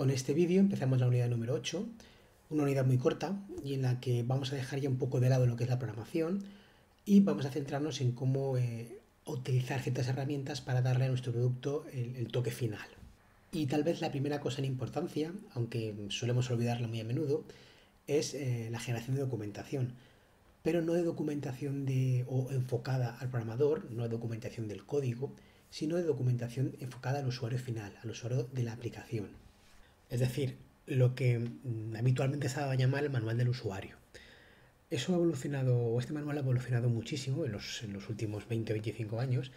Con este vídeo empezamos la unidad número 8, una unidad muy corta y en la que vamos a dejar ya un poco de lado lo que es la programación y vamos a centrarnos en cómo utilizar ciertas herramientas para darle a nuestro producto el toque final. Y tal vez la primera cosa en importancia, aunque solemos olvidarla muy a menudo, es la generación de documentación. Pero no de documentación o enfocada al programador, no de documentación del código, sino de documentación enfocada al usuario final, al usuario de la aplicación. Es decir, lo que habitualmente se va a llamar el manual del usuario. Eso ha evolucionado, o este manual ha evolucionado muchísimo en los últimos 20 o 25 años.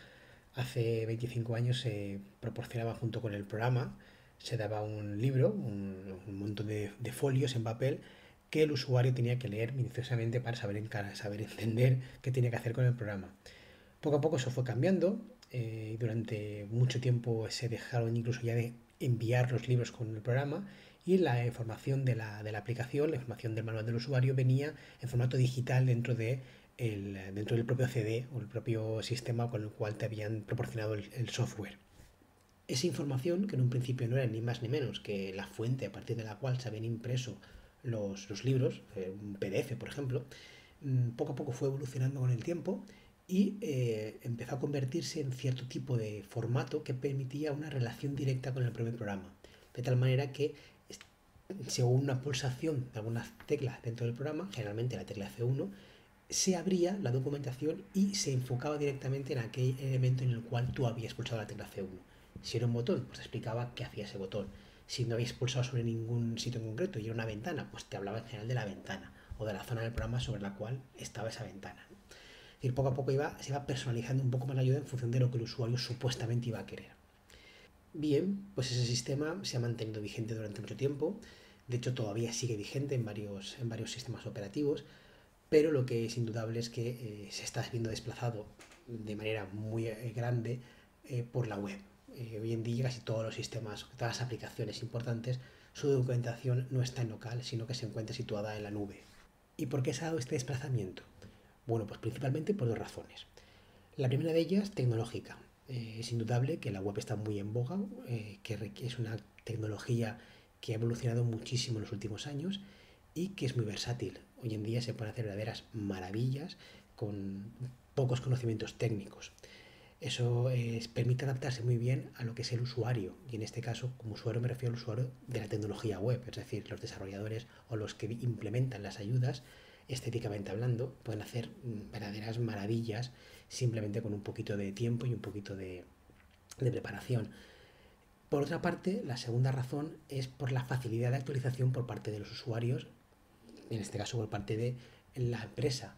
Hace 25 años se proporcionaba junto con el programa, se daba un libro, un montón de folios en papel que el usuario tenía que leer minuciosamente para saber entender qué tenía que hacer con el programa. Poco a poco eso fue cambiando. Durante mucho tiempo se dejaron incluso ya de enviar los libros con el programa y la información de la aplicación, la información del manual del usuario venía en formato digital dentro del propio CD o el propio sistema con el cual te habían proporcionado el software. Esa información, que en un principio no era ni más ni menos que la fuente a partir de la cual se habían impreso los libros, un PDF por ejemplo, poco a poco fue evolucionando con el tiempo y empezó a convertirse en cierto tipo de formato que permitía una relación directa con el propio programa. De tal manera que según una pulsación de algunas teclas dentro del programa, generalmente la tecla C1, se abría la documentación y se enfocaba directamente en aquel elemento en el cual tú habías pulsado la tecla C1. Si era un botón, pues te explicaba qué hacía ese botón. Si no habías pulsado sobre ningún sitio en concreto y era una ventana, pues te hablaba en general de la ventana o de la zona del programa sobre la cual estaba esa ventana. Es decir, poco a poco se iba personalizando un poco más la ayuda en función de lo que el usuario supuestamente iba a querer. Bien, pues ese sistema se ha mantenido vigente durante mucho tiempo. De hecho, todavía sigue vigente en varios sistemas operativos, pero lo que es indudable es que se está viendo desplazado de manera muy grande por la web. Hoy en día casi todos los sistemas, todas las aplicaciones importantes, su documentación no está en local, sino que se encuentra situada en la nube. ¿Y por qué se ha dado este desplazamiento? Bueno, pues principalmente por dos razones. La primera de ellas, tecnológica. Es indudable que la web está muy en boga, que es una tecnología que ha evolucionado muchísimo en los últimos años y que es muy versátil. Hoy en día se pueden hacer verdaderas maravillas con pocos conocimientos técnicos. Eso permite adaptarse muy bien a lo que es el usuario, y en este caso, como usuario me refiero al usuario de la tecnología web, es decir, los desarrolladores o los que implementan las ayudas, estéticamente hablando, pueden hacer verdaderas maravillas simplemente con un poquito de tiempo y un poquito de preparación. Por otra parte, la segunda razón es por la facilidad de actualización por parte de los usuarios, en este caso por parte de la empresa.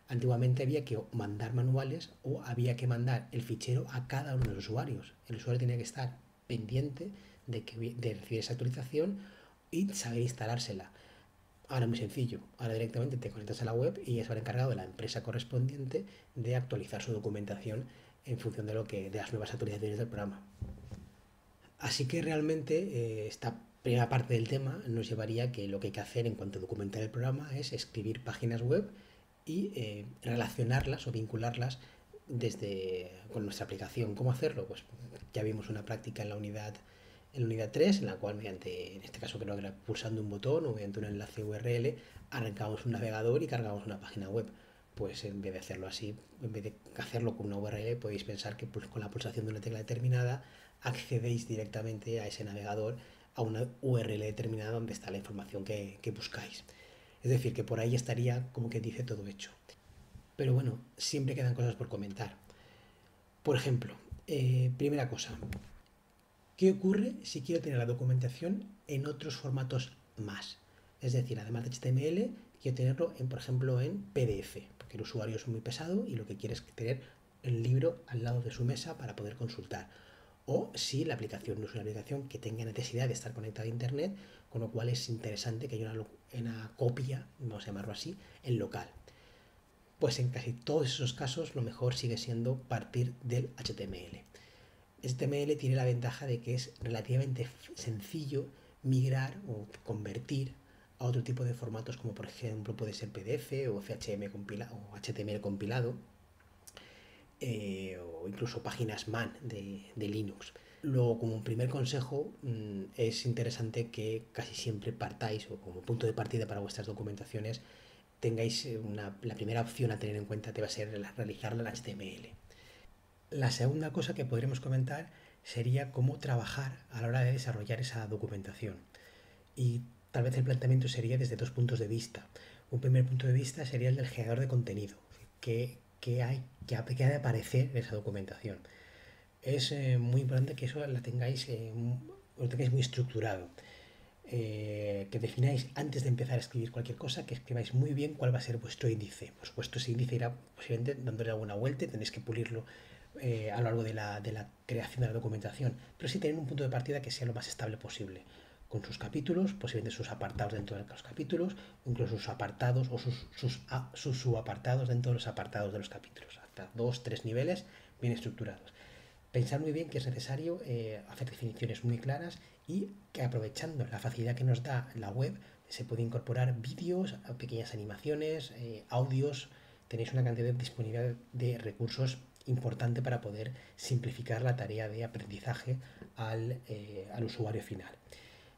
Antiguamente había que mandar manuales o había que mandar el fichero a cada uno de los usuarios. El usuario tenía que estar pendiente de recibir esa actualización y saber instalársela. Ahora es muy sencillo, ahora directamente te conectas a la web y es el encargado de la empresa correspondiente de actualizar su documentación en función de las nuevas actualizaciones del programa. Así que realmente esta primera parte del tema nos llevaría a que lo que hay que hacer en cuanto a documentar el programa es escribir páginas web y relacionarlas o vincularlas con nuestra aplicación. ¿Cómo hacerlo? Pues ya vimos una práctica en la unidad 3, en la cual mediante, en este caso creo que era pulsando un botón o mediante un enlace URL, arrancamos un navegador y cargamos una página web. Pues en vez de hacerlo así, en vez de hacerlo con una URL, podéis pensar que con la pulsación de una tecla determinada accedéis directamente a ese navegador, a una URL determinada donde está la información que buscáis. Es decir, que por ahí estaría como que dice todo hecho. Pero bueno, siempre quedan cosas por comentar. Por ejemplo, primera cosa, ¿qué ocurre si quiero tener la documentación en otros formatos más? Es decir, además de HTML, quiero tenerlo, por ejemplo, en PDF, porque el usuario es muy pesado y lo que quiere es tener el libro al lado de su mesa para poder consultar. O si la aplicación no es una aplicación que tenga necesidad de estar conectada a Internet, con lo cual es interesante que haya una copia, vamos a llamarlo así, en local. Pues en casi todos esos casos lo mejor sigue siendo partir del HTML. HTML tiene la ventaja de que es relativamente sencillo migrar o convertir a otro tipo de formatos como por ejemplo puede ser PDF o HTML compilado o incluso páginas MAN de Linux. Luego, como un primer consejo, es interesante que casi siempre partáis, o como punto de partida para vuestras documentaciones, tengáis la primera opción a tener en cuenta debe ser realizarla en HTML. La segunda cosa que podríamos comentar sería cómo trabajar a la hora de desarrollar esa documentación. Y tal vez el planteamiento sería desde dos puntos de vista. Un primer punto de vista sería el del generador de contenido. ¿Qué hay que ha de aparecer en esa documentación? Es muy importante que eso lo tengáis muy estructurado. Que defináis antes de empezar a escribir cualquier cosa, que escribáis muy bien cuál va a ser vuestro índice. Por supuesto, ese índice irá posiblemente dándole alguna vuelta y tenéis que pulirlo a lo largo de la creación de la documentación, pero sí tener un punto de partida que sea lo más estable posible, con sus capítulos, posiblemente sus apartados dentro de los capítulos, incluso sus apartados o sus subapartados dentro de los apartados de los capítulos, hasta 2, 3 niveles bien estructurados. Pensar muy bien que es necesario hacer definiciones muy claras y que aprovechando la facilidad que nos da la web se puede incorporar vídeos, pequeñas animaciones, audios. Tenéis una cantidad de disponibilidad de recursos importante para poder simplificar la tarea de aprendizaje al usuario final.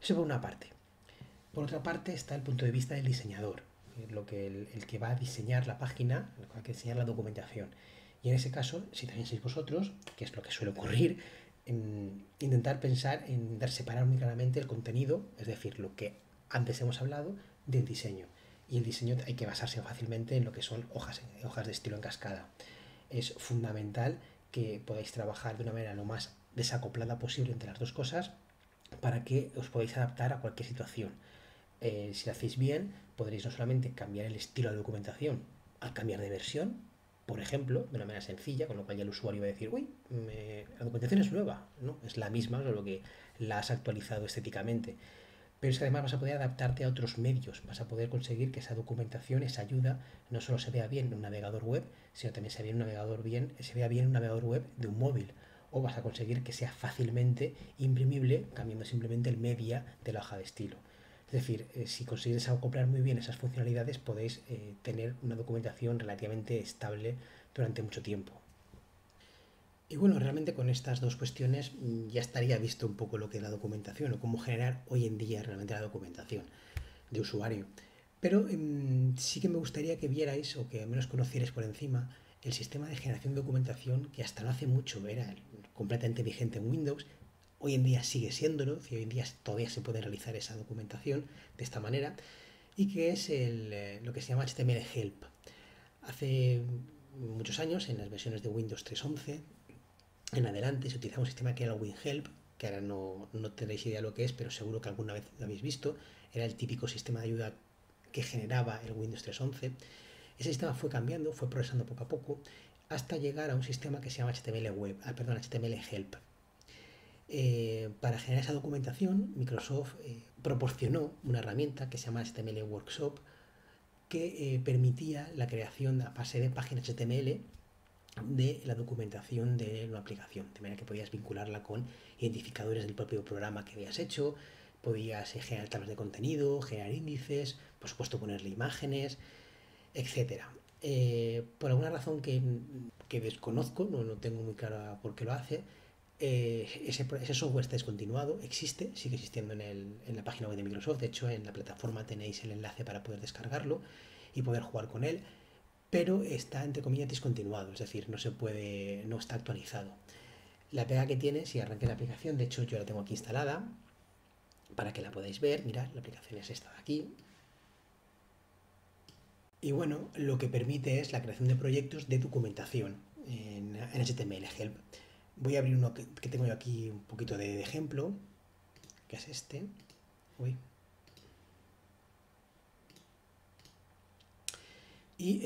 Eso por una parte. Por otra parte está el punto de vista del diseñador, el que va a diseñar la página, el que va a diseñar la documentación. Y en ese caso, si también sois vosotros, que es lo que suele ocurrir, intentar pensar en separar muy claramente el contenido, es decir, lo que antes hemos hablado, del diseño. Y el diseño hay que basarse fácilmente en lo que son hojas de estilo en cascada. Es fundamental que podáis trabajar de una manera lo más desacoplada posible entre las dos cosas para que os podáis adaptar a cualquier situación. Si lo hacéis bien, podréis no solamente cambiar el estilo de documentación al cambiar de versión, por ejemplo, de una manera sencilla, con lo cual ya el usuario va a decir, uy, la documentación es nueva, ¿no? Es la misma, solo que la has actualizado estéticamente. Pero es que además vas a poder adaptarte a otros medios, vas a poder conseguir que esa documentación, esa ayuda, no solo se vea bien en un navegador web, sino también se vea bien en un navegador web de un móvil. O vas a conseguir que sea fácilmente imprimible cambiando simplemente el media de la hoja de estilo. Es decir, si conseguís acoplar muy bien esas funcionalidades, podéis tener una documentación relativamente estable durante mucho tiempo. Y bueno, realmente con estas dos cuestiones ya estaría visto un poco lo que es la documentación o cómo generar hoy en día realmente la documentación de usuario. Pero sí que me gustaría que vierais o que al menos conocierais por encima el sistema de generación de documentación que hasta no hace mucho era completamente vigente en Windows. Hoy en día sigue siéndolo, hoy en día todavía se puede realizar esa documentación de esta manera y que es lo que se llama HTML Help. Hace muchos años, en las versiones de Windows 3.11 en adelante, se utilizaba un sistema que era el WinHelp, que ahora no tendréis idea de lo que es, pero seguro que alguna vez lo habéis visto. Era el típico sistema de ayuda que generaba el Windows 3.11. Ese sistema fue cambiando, fue progresando poco a poco, hasta llegar a un sistema que se llama HTML Help. Para generar esa documentación, Microsoft proporcionó una herramienta que se llama HTML Workshop, que permitía la creación a base de páginas HTML de la documentación de una aplicación, de manera que podías vincularla con identificadores del propio programa que habías hecho, podías generar tablas de contenido, generar índices, por supuesto ponerle imágenes, etcétera. Por alguna razón que desconozco, no tengo muy clara por qué lo hace, ese software está descontinuado, sigue existiendo en la página web de Microsoft, de hecho en la plataforma tenéis el enlace para poder descargarlo y poder jugar con él, pero está entre comillas discontinuado, es decir, no está actualizado. La pega que tiene, si arranqué la aplicación, de hecho yo la tengo aquí instalada para que la podáis ver, mirad, la aplicación es esta de aquí. Y bueno, lo que permite es la creación de proyectos de documentación en HTML Help. Voy a abrir uno que tengo yo aquí un poquito de ejemplo, que es este. Uy. Y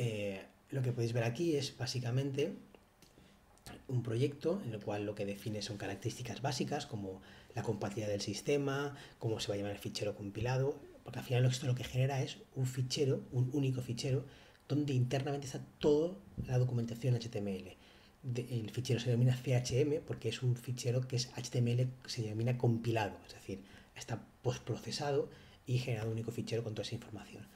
lo que podéis ver aquí es básicamente un proyecto en el cual lo que define son características básicas como la compatibilidad del sistema, cómo se va a llamar el fichero compilado, porque al final esto lo que genera es un fichero, un único fichero, donde internamente está toda la documentación HTML. El fichero se denomina CHM porque es un fichero que es HTML, se denomina compilado, es decir, está postprocesado y generado un único fichero con toda esa información.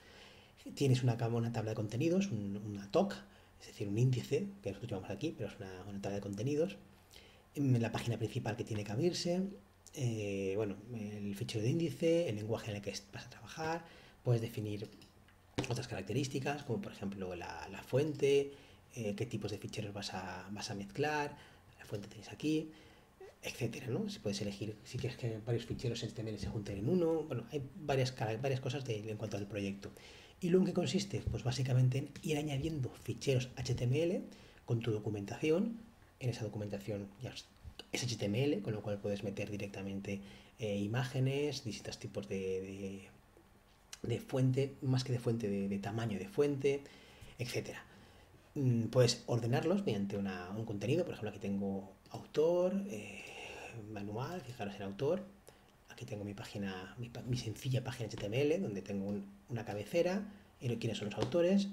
Tienes una tabla de contenidos, una TOC, es decir, un índice, que nosotros llamamos aquí, pero es una tabla de contenidos, la página principal que tiene que abrirse, bueno, el fichero de índice, el lenguaje en el que vas a trabajar, puedes definir otras características, como por ejemplo la fuente, qué tipos de ficheros vas a mezclar, la fuente tenéis aquí, etcétera, ¿no? Si puedes elegir si quieres que varios ficheros HTML se junten en uno, bueno, hay varias cosas en cuanto al proyecto. ¿Y lo en qué consiste? Pues básicamente en ir añadiendo ficheros HTML con tu documentación. En esa documentación ya es HTML, con lo cual puedes meter directamente imágenes, distintos tipos de fuente, más que de fuente, de tamaño de fuente, etcétera. Puedes ordenarlos mediante un contenido. Por ejemplo, aquí tengo autor, manual, fijaros en autor. Aquí tengo mi página, mi sencilla página HTML, donde tengo una cabecera y quiénes son los autores.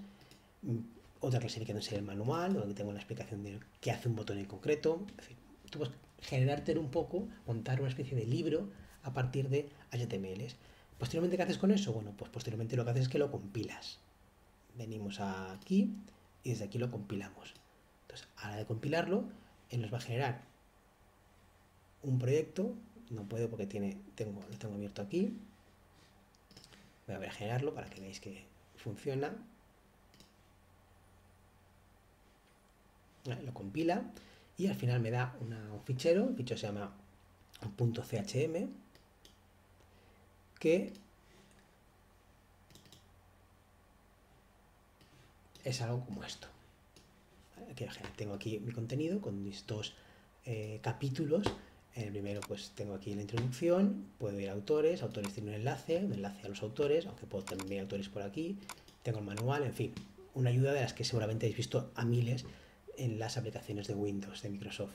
Otra clasificación sería el manual, donde tengo una explicación de qué hace un botón en concreto. En fin, tú puedes generarte un poco, montar una especie de libro a partir de HTMLs. Posteriormente, ¿qué haces con eso? Bueno, pues posteriormente lo que haces es que lo compilas. Venimos aquí y desde aquí lo compilamos. Entonces, a la hora de compilarlo, él nos va a generar un proyecto. No puedo porque lo tengo abierto aquí. Voy a generarlo para que veáis que funciona. Lo compila y al final me da un fichero. El fichero se llama .chm, que es algo como esto. Tengo aquí mi contenido con mis dos capítulos. En el primero pues tengo aquí la introducción, puedo ir a autores tiene un enlace a los autores, aunque puedo también ver autores por aquí, tengo el manual, en fin, una ayuda de las que seguramente habéis visto a miles en las aplicaciones de Windows, de Microsoft.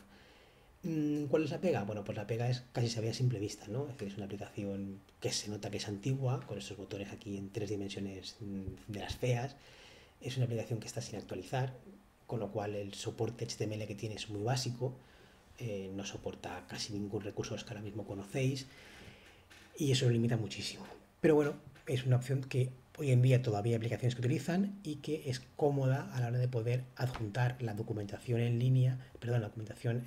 ¿Cuál es la pega? Bueno, pues la pega es casi se ve a simple vista, ¿no? Es decir, es una aplicación que se nota que es antigua, con esos botones aquí en 3 dimensiones de las feas. Es una aplicación que está sin actualizar, con lo cual el soporte HTML que tiene es muy básico, no soporta casi ningún recurso que ahora mismo conocéis y eso lo limita muchísimo. Pero bueno, es una opción que hoy en día todavía hay aplicaciones que utilizan y que es cómoda a la hora de poder adjuntar la documentación en línea, perdón, la documentación,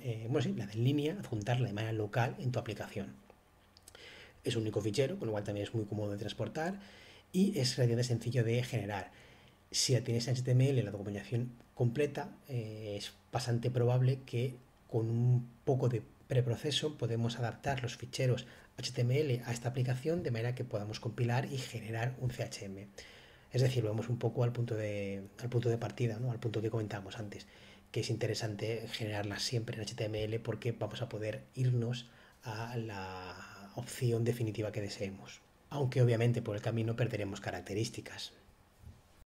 la de en línea, adjuntarla de manera local en tu aplicación. Es un único fichero, con lo cual también es muy cómodo de transportar y es relativamente sencillo de generar. Si la tienes en HTML la documentación completa, es bastante probable que con un poco de preproceso podemos adaptar los ficheros HTML a esta aplicación de manera que podamos compilar y generar un CHM. Es decir, vamos un poco al punto de partida, ¿no? Al punto que comentábamos antes, que es interesante generarlas siempre en HTML porque vamos a poder irnos a la opción definitiva que deseemos. Aunque obviamente por el camino perderemos características.